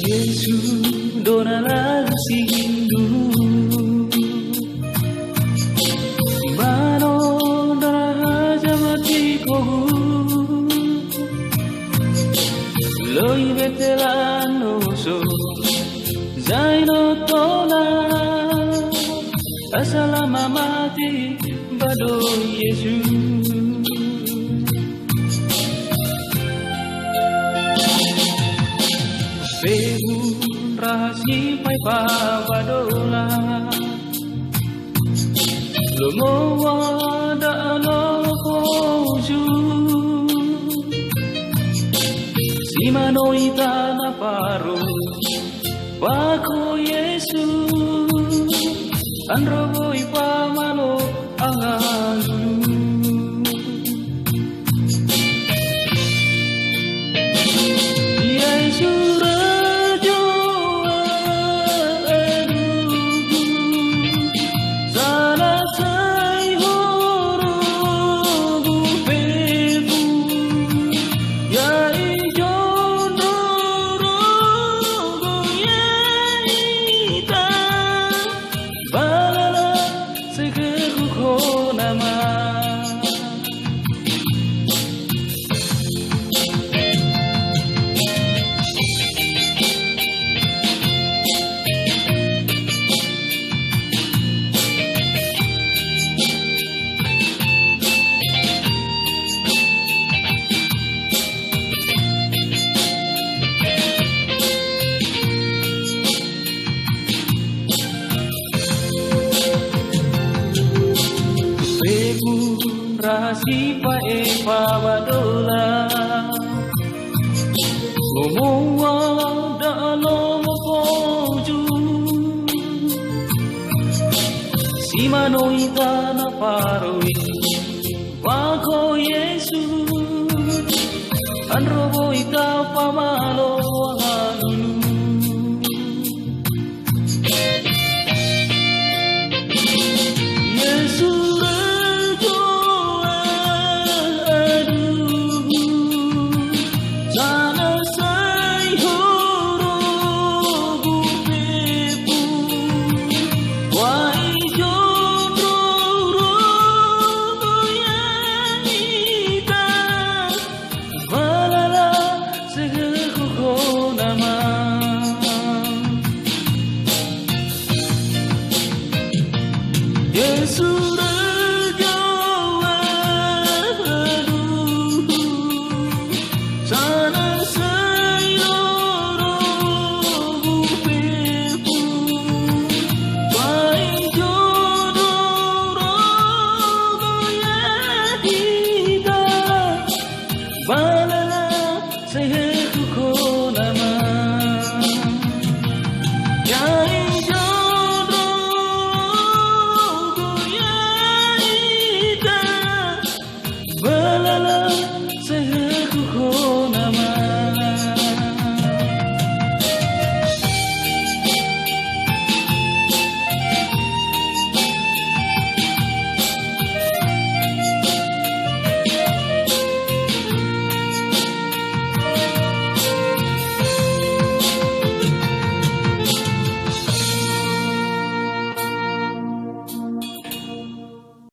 Yesus donalah sindu Mano daraja mati kohu Loi betelano so Zaino tola Asalama mati bado Yesus Behun rahasi pai pabadola Lomo wada no koju Simano itana paru Bako Yesu Androbo ipamalo angalu Rahasi pae pabadola Ngomowa dalo mokoju Simano itana paroi Wako Yesu Androbo ita pamalo